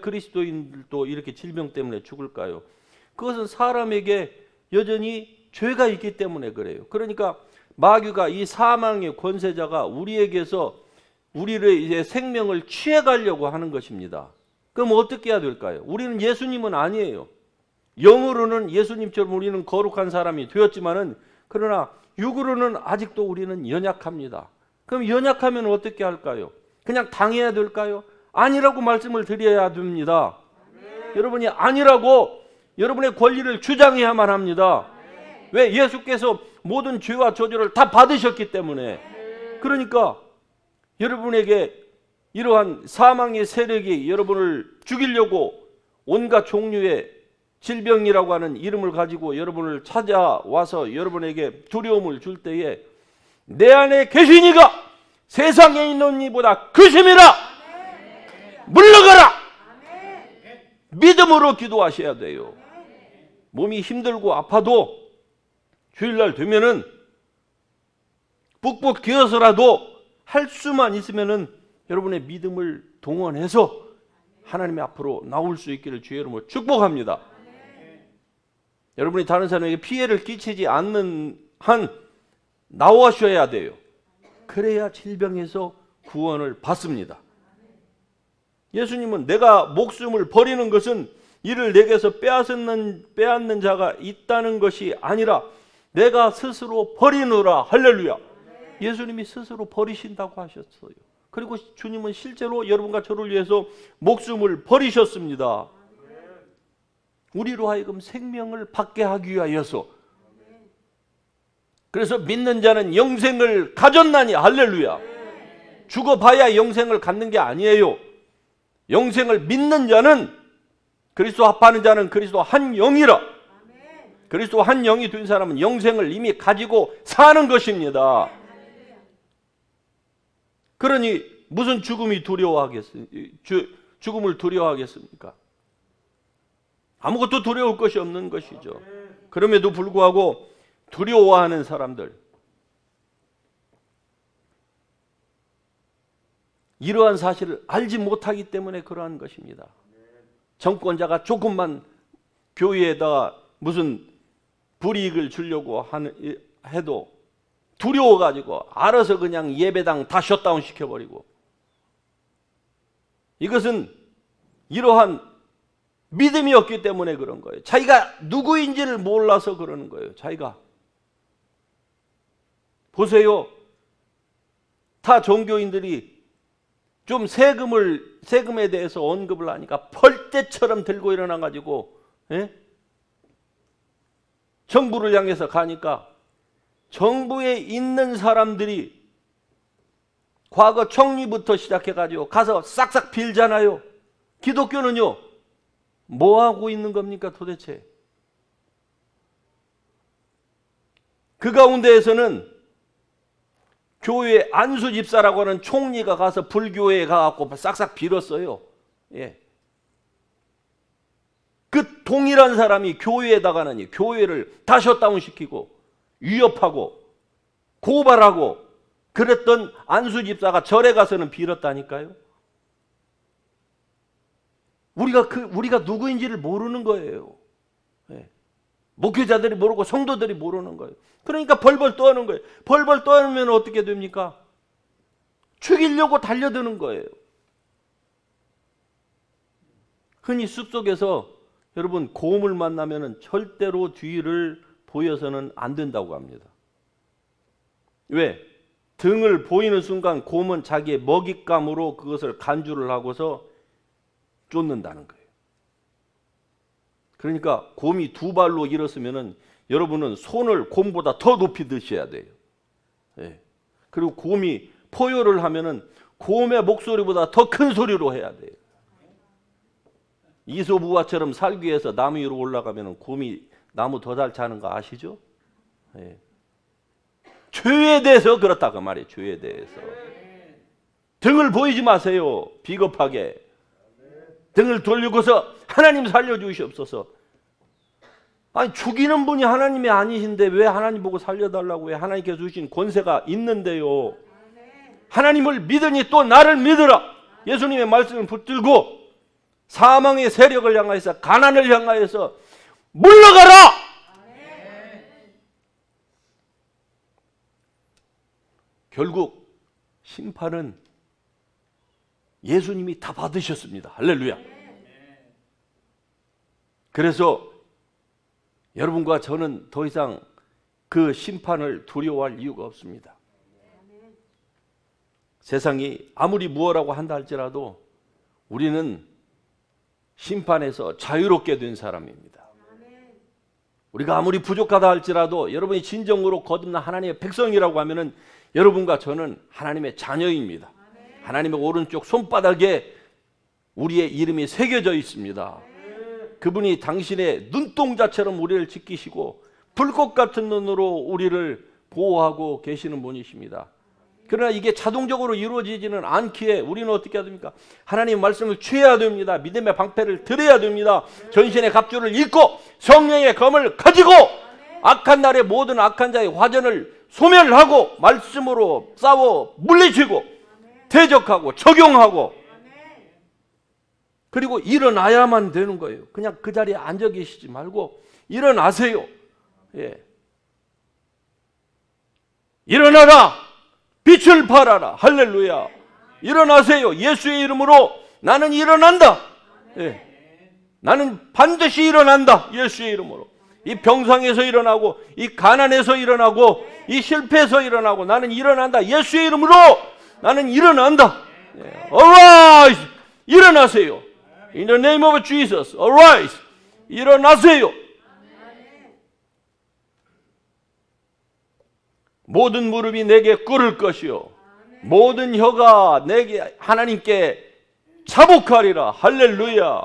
그리스도인들도 이렇게 질병 때문에 죽을까요? 그것은 사람에게 여전히 죄가 있기 때문에 그래요. 그러니까 마귀가, 이 사망의 권세자가 우리에게서 우리의 이제 생명을 취해가려고 하는 것입니다. 그럼 어떻게 해야 될까요? 우리는 예수님은 아니에요. 영으로는 예수님처럼 우리는 거룩한 사람이 되었지만은, 그러나 육으로는 아직도 우리는 연약합니다. 그럼 연약하면 어떻게 할까요? 그냥 당해야 될까요? 아니라고 말씀을 드려야 됩니다. 여러분이 아니라고 여러분의 권리를 주장해야만 합니다. 왜? 예수께서 모든 죄와 저주를 다 받으셨기 때문에. 그러니까 여러분에게 이러한 사망의 세력이 여러분을 죽이려고 온갖 종류의 질병이라고 하는 이름을 가지고 여러분을 찾아와서 여러분에게 두려움을 줄 때에, 내 안에 계신 이가 세상에 있는 이보다 크심이라, 물러가라. 믿음으로 기도하셔야 돼요. 몸이 힘들고 아파도 주일날 되면은 뿍뿍 기어서라도 할 수만 있으면은 여러분의 믿음을 동원해서 하나님의 앞으로 나올 수 있기를 주의 이름으로 축복합니다. 여러분이 다른 사람에게 피해를 끼치지 않는 한 나오셔야 돼요. 그래야 질병에서 구원을 받습니다. 예수님은 내가 목숨을 버리는 것은 이를 내게서 빼앗는 자가 있다는 것이 아니라 내가 스스로 버리노라. 할렐루야. 예수님이 스스로 버리신다고 하셨어요. 그리고 주님은 실제로 여러분과 저를 위해서 목숨을 버리셨습니다. 우리로 하여금 생명을 받게 하기 위하여서. 그래서 믿는 자는 영생을 가졌나니. 할렐루야. 죽어봐야 영생을 갖는 게 아니에요. 영생을 믿는 자는, 그리스도 합하는 자는 그리스도 한 영이라. 그리스도 한 영이 된 사람은 영생을 이미 가지고 사는 것입니다. 그러니 무슨 죽음을 두려워하겠습니까? 아무것도 두려울 것이 없는 것이죠. 그럼에도 불구하고 두려워하는 사람들, 이러한 사실을 알지 못하기 때문에 그러한 것입니다. 정권자가 조금만 교회에다가 무슨 불이익을 주려고 해도 두려워가지고 알아서 그냥 예배당 다 셧다운 시켜버리고, 이것은 이러한 믿음이 없기 때문에 그런 거예요. 자기가 누구인지를 몰라서 그러는 거예요. 자기가 보세요. 타 종교인들이 좀 세금에 대해서 언급을 하니까 벌떼처럼 들고 일어나가지고, 정부를 향해서 가니까 정부에 있는 사람들이 과거 총리부터 시작해가지고 가서 싹싹 빌잖아요. 기독교는요, 뭐 하고 있는 겁니까 도대체? 그 가운데에서는 교회 안수 집사라고 하는 총리가 가서 불교회에 가갖고 싹싹 빌었어요. 그 동일한 사람이 교회에다가는 교회를 다 셧다운 시키고 위협하고 고발하고 그랬던 안수 집사가 절에 가서는 빌었다니까요. 우리가 누구인지를 모르는 거예요. 목회자들이 모르고 성도들이 모르는 거예요. 그러니까 벌벌 떠는 거예요. 벌벌 떠면 어떻게 됩니까? 죽이려고 달려드는 거예요. 흔히 숲속에서 여러분 곰을 만나면 절대로 뒤를 보여서는 안 된다고 합니다. 왜? 등을 보이는 순간 곰은 자기의 먹잇감으로 그것을 간주를 하고서 쫓는다는 거예요. 그러니까 곰이 두 발로 일었으면은 여러분은 손을 곰보다 더 높이 드셔야 돼요. 그리고 곰이 포효를 하면은 곰의 목소리보다 더 큰 소리로 해야 돼요. 이소부화처럼 살기 위해서 나무 위로 올라가면은 곰이 나무 더 잘 차는 거 아시죠? 죄에 대해서 그렇다고 말이에요. 죄에 대해서. 등을 보이지 마세요. 비겁하게. 등을 돌리고서 하나님 살려주시옵소서. 아니 죽이는 분이 하나님이 아니신데 왜 하나님 보고 살려달라고 해? 하나님께서 주신 권세가 있는데요. 하나님을 믿으니 또 나를 믿으라. 예수님의 말씀을 붙들고 사망의 세력을 향하여서 가난을 향하여서 물러가라. 결국 심판은 예수님이 다 받으셨습니다. 할렐루야. 그래서 여러분과 저는 더 이상 그 심판을 두려워할 이유가 없습니다. 세상이 아무리 무엇라고 한다 할지라도 우리는 심판에서 자유롭게 된 사람입니다. 우리가 아무리 부족하다 할지라도 여러분이 진정으로 거듭난 하나님의 백성이라고 하면은 여러분과 저는 하나님의 자녀입니다. 하나님의 오른쪽 손바닥에 우리의 이름이 새겨져 있습니다. 그분이 당신의 눈동자처럼 우리를 지키시고 불꽃 같은 눈으로 우리를 보호하고 계시는 분이십니다. 그러나 이게 자동적으로 이루어지지는 않기에 우리는 어떻게 해야 됩니까? 하나님의 말씀을 취해야 됩니다. 믿음의 방패를 들어야 됩니다. 전신의 갑주를 입고 성령의 검을 가지고 악한 날의 모든 악한 자의 화전을 소멸하고 말씀으로 싸워 물리치고 대적하고 적용하고 그리고 일어나야만 되는 거예요. 그냥 그 자리에 앉아 계시지 말고 일어나세요. 일어나라. 빛을 발하라. 할렐루야. 일어나세요. 예수의 이름으로 나는 일어난다. 나는 반드시 일어난다. 예수의 이름으로. 이 병상에서 일어나고, 이 가난에서 일어나고, 이 실패에서 일어나고, 나는 일어난다. 예수의 이름으로 나는 일어난다. Arise! 일어나세요. In the name of Jesus, arise! 일어나세요. 모든 무릎이 내게 꿇을 것이요, 모든 혀가 내게 하나님께 자복하리라. 할렐루야.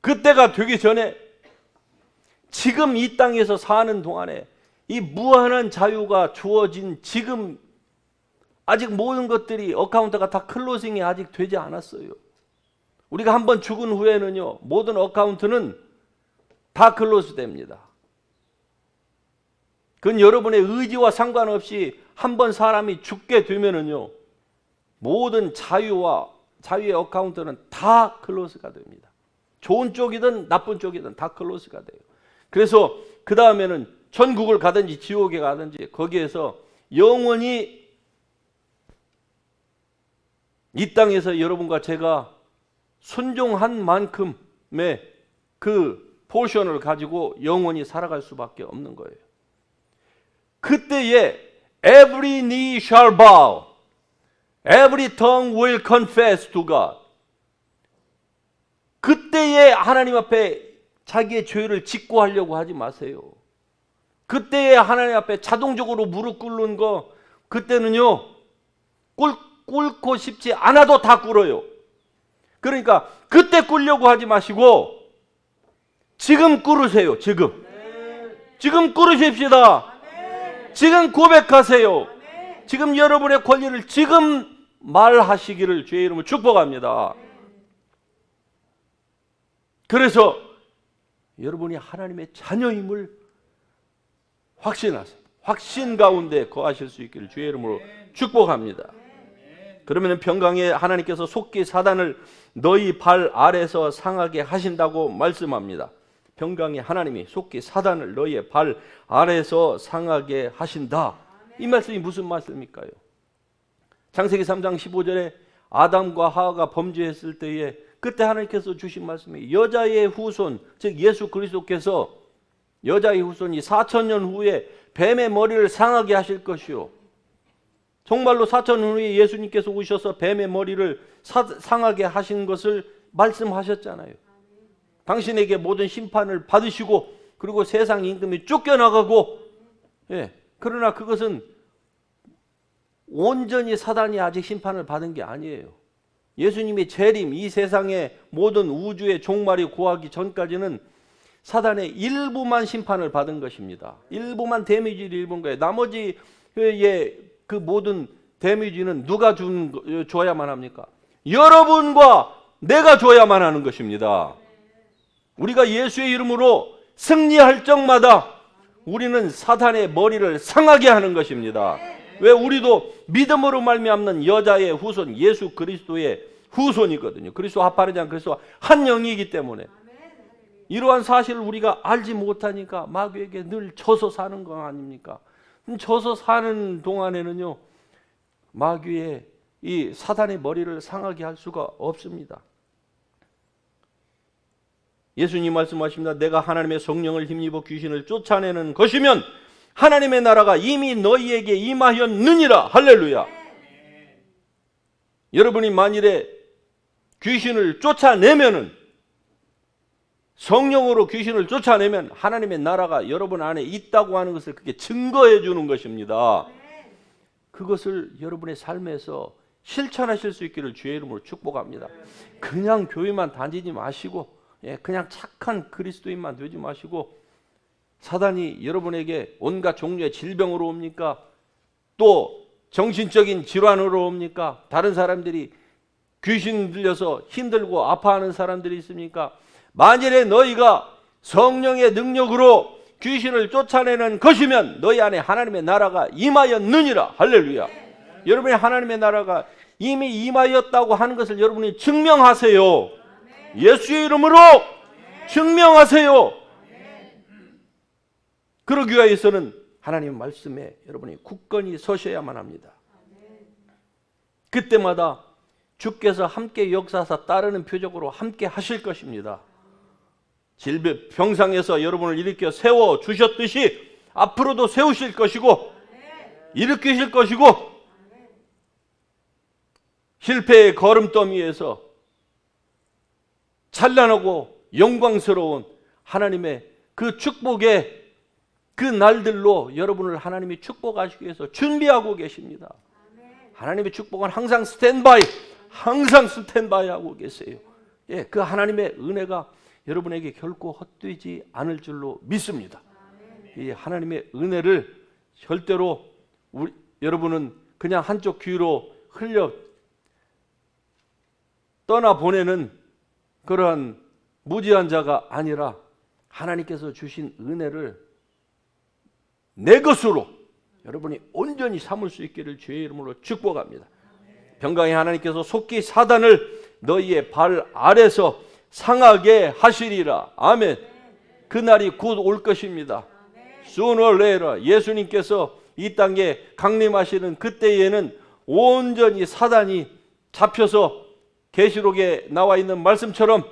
그때가 되기 전에 지금 이 땅에서 사는 동안에 이 무한한 자유가 주어진 지금 아직 모든 것들이 어카운트가 다 클로징이 아직 되지 않았어요. 우리가 한번 죽은 후에는요, 모든 어카운트는 다 클로즈 됩니다. 그건 여러분의 의지와 상관없이 한번 사람이 죽게 되면은요, 모든 자유의 어카운트는 다 클로즈가 됩니다. 좋은 쪽이든 나쁜 쪽이든 다 클로즈가 돼요. 그래서 그 다음에는 천국을 가든지 지옥에 가든지 거기에서 영원히 이 땅에서 여러분과 제가 순종한 만큼의 그 포션을 가지고 영원히 살아갈 수밖에 없는 거예요. 그때에 every knee shall bow, every tongue will confess to God. 그때에 하나님 앞에 자기의 죄를 직고하려고 하지 마세요. 그때에 하나님 앞에 자동적으로 무릎 꿇는 거, 그때는요, 꿇고 싶지 않아도 다 꿇어요. 그러니까 그때 꿇려고 하지 마시고 지금 꿇으세요. 지금 꿇으십시다. 지금 고백하세요. 지금 여러분의 권리를 지금 말하시기를 주의 이름으로 축복합니다. 그래서 여러분이 하나님의 자녀임을 확신하세요. 확신 가운데 거하실 수 있기를 주의 이름으로 축복합니다. 그러면 평강에 하나님께서 속기 사단을 너희 발 아래서 상하게 하신다고 말씀합니다. 평강에 하나님이 속기 사단을 너희의 발 아래서 상하게 하신다. 이 말씀이 무슨 말씀일까요? 창세기 3장 15절에 아담과 하와가 범죄했을 때에 그때 하나님께서 주신 말씀이 여자의 후손, 즉 예수 그리스도께서 여자의 후손이 4,000년 후에 뱀의 머리를 상하게 하실 것이요, 정말로 4,000년 후에 예수님께서 오셔서 뱀의 머리를 상하게 하신 것을 말씀하셨잖아요. 당신에게 모든 심판을 받으시고 그리고 세상 임금이 쫓겨나가고, 그러나 그것은 온전히 사단이 아직 심판을 받은 게 아니에요. 예수님이 재림, 이 세상의 모든 우주의 종말이 고하기 전까지는 사단의 일부만 심판을 받은 것입니다. 일부만 데미지를 입은 거예요. 나머지의 그 모든 데미지는 누가 줘야만 합니까? 여러분과 내가 줘야만 하는 것입니다. 우리가 예수의 이름으로 승리할 적마다 우리는 사단의 머리를 상하게 하는 것입니다. 왜? 우리도 믿음으로 말미암는 여자의 후손, 예수 그리스도의 후손이거든요. 그리스도 합하르장 그리스도 한 영이기 때문에 이러한 사실을 우리가 알지 못하니까 마귀에게 늘 져서 사는 거 아닙니까? 져서 사는 동안에는요, 마귀의 이 사단의 머리를 상하게 할 수가 없습니다. 예수님 말씀하십니다. 내가 하나님의 성령을 힘입어 귀신을 쫓아내는 것이면 하나님의 나라가 이미 너희에게 임하였느니라. 할렐루야. 여러분이 만일에 귀신을 쫓아내면은, 성령으로 귀신을 쫓아내면 하나님의 나라가 여러분 안에 있다고 하는 것을 그게 증거해 주는 것입니다. 그것을 여러분의 삶에서 실천하실 수 있기를 주의 이름으로 축복합니다. 그냥 교회만 다니지 마시고, 그냥 착한 그리스도인만 되지 마시고, 사단이 여러분에게 온갖 종류의 질병으로 옵니까? 또 정신적인 질환으로 옵니까? 다른 사람들이 귀신 들려서 힘들고 아파하는 사람들이 있습니까? 만일에 너희가 성령의 능력으로 귀신을 쫓아내는 것이면 너희 안에 하나님의 나라가 임하였느니라. 할렐루야. 여러분의 하나님의 나라가 이미 임하였다고 하는 것을 여러분이 증명하세요. 예수의 이름으로 증명하세요. 그러기 위해서는 하나님의 말씀에 여러분이 굳건히 서셔야만 합니다. 그때마다 주께서 함께 역사하사 따르는 표적으로 함께 하실 것입니다. 질병상에서 여러분을 일으켜 세워 주셨듯이 앞으로도 세우실 것이고 일으키실 것이고, 실패의 걸음더미에서 찬란하고 영광스러운 하나님의 그 축복의 그 날들로 여러분을 하나님이 축복하시기 위해서 준비하고 계십니다. 하나님의 축복은 항상 스탠바이 하고 계세요. 예, 그 하나님의 은혜가 여러분에게 결코 헛되지 않을 줄로 믿습니다. 이 하나님의 은혜를 절대로 여러분은 그냥 한쪽 귀로 흘려 떠나보내는 그러한 무지한 자가 아니라 하나님께서 주신 은혜를 내 것으로 여러분이 온전히 삼을 수 있기를 주의 이름으로 축복합니다. 평강의 하나님께서 속히 사단을 너희의 발 아래서 상하게 하시리라. 아멘. 그날이 곧 올 것입니다. Sooner or later 예수님께서 이 땅에 강림하시는 그때에는 온전히 사단이 잡혀서 계시록에 나와 있는 말씀처럼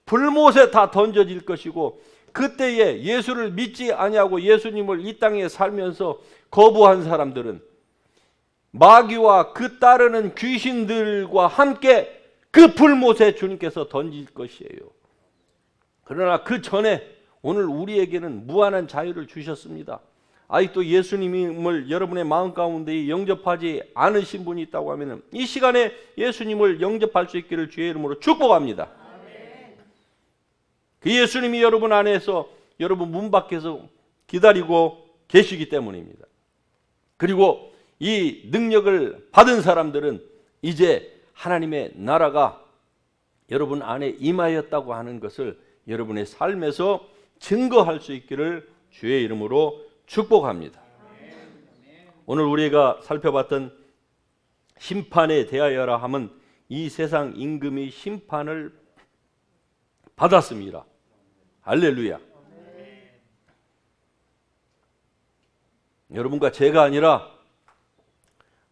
불못에 다 던져질 것이고, 그때에 예수를 믿지 아니하고 예수님을 이 땅에 살면서 거부한 사람들은 마귀와 그 따르는 귀신들과 함께 그 불못에 주님께서 던질 것이에요. 그러나 그 전에 오늘 우리에게는 무한한 자유를 주셨습니다. 아직도 예수님을 여러분의 마음 가운데 영접하지 않으신 분이 있다고 하면 이 시간에 예수님을 영접할 수 있기를 주의 이름으로 축복합니다. 그 예수님이 여러분 안에서 여러분 문 밖에서 기다리고 계시기 때문입니다. 그리고 이 능력을 받은 사람들은 이제 하나님의 나라가 여러분 안에 임하였다고 하는 것을 여러분의 삶에서 증거할 수 있기를 주의 이름으로 축복합니다. 오늘 우리가 살펴봤던 심판에 대하여라 함은 이 세상 임금이 심판을 받았습니다. 할렐루야. 여러분과 제가 아니라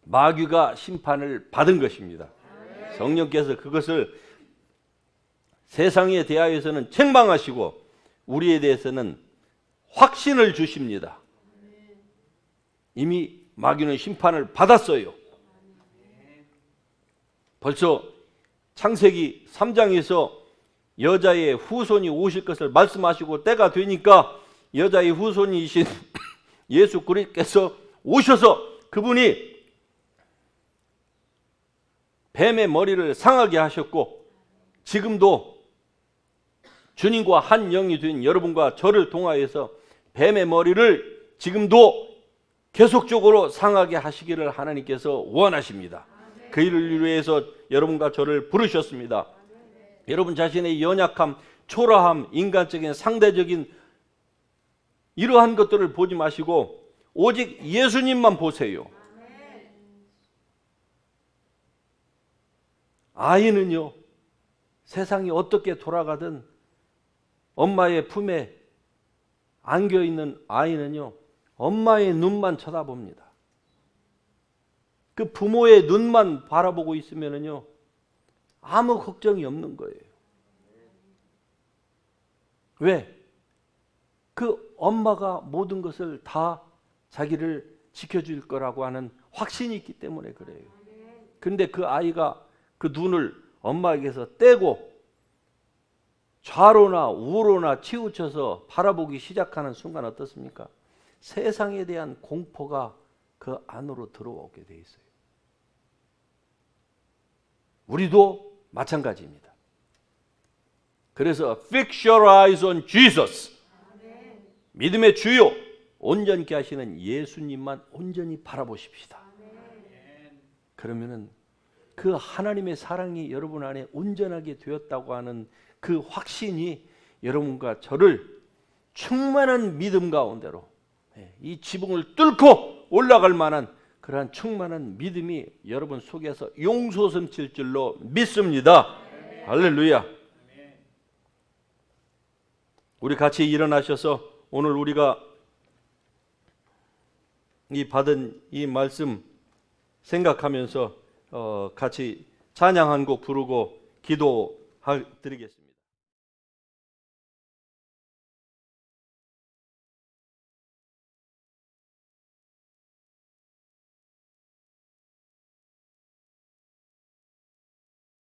마귀가 심판을 받은 것입니다. 성령께서 그것을 세상에 대하여서는 책망하시고 우리에 대해서는 확신을 주십니다. 이미 마귀는 심판을 받았어요. 벌써 창세기 3장에서 여자의 후손이 오실 것을 말씀하시고 때가 되니까 여자의 후손이신 예수 그리스도께서 오셔서 그분이 뱀의 머리를 상하게 하셨고, 지금도 주님과 한 영이 된 여러분과 저를 통하여서 뱀의 머리를 지금도 계속적으로 상하게 하시기를 하나님께서 원하십니다. 그 일을 위해서 여러분과 저를 부르셨습니다. 여러분 자신의 연약함, 초라함, 인간적인 상대적인 이러한 것들을 보지 마시고 오직 예수님만 보세요. 아이는요, 세상이 어떻게 돌아가든 엄마의 품에 안겨있는 아이는요, 엄마의 눈만 쳐다봅니다. 그 부모의 눈만 바라보고 있으면요, 아무 걱정이 없는 거예요. 왜? 그 엄마가 모든 것을 다 자기를 지켜줄 거라고 하는 확신이 있기 때문에 그래요. 그런데 그 아이가 그 눈을 엄마에게서 떼고 좌로나 우로나 치우쳐서 바라보기 시작하는 순간 어떻습니까? 세상에 대한 공포가 그 안으로 들어오게 돼 있어요. 우리도 마찬가지입니다. 그래서 fix your eyes on Jesus. 믿음의 주요 온전케 하시는 예수님만 온전히 바라보십시다. 그러면은 그 하나님의 사랑이 여러분 안에 온전하게 되었다고 하는 그 확신이 여러분과 저를 충만한 믿음 가운데로 이 지붕을 뚫고 올라갈 만한 그러한 충만한 믿음이 여러분 속에서 용솟음칠 줄로 믿습니다. 할렐루야. 우리 같이 일어나셔서 오늘 우리가 이 받은 이 말씀 생각하면서 같이 찬양 한 곡 부르고 기도 드리겠습니다.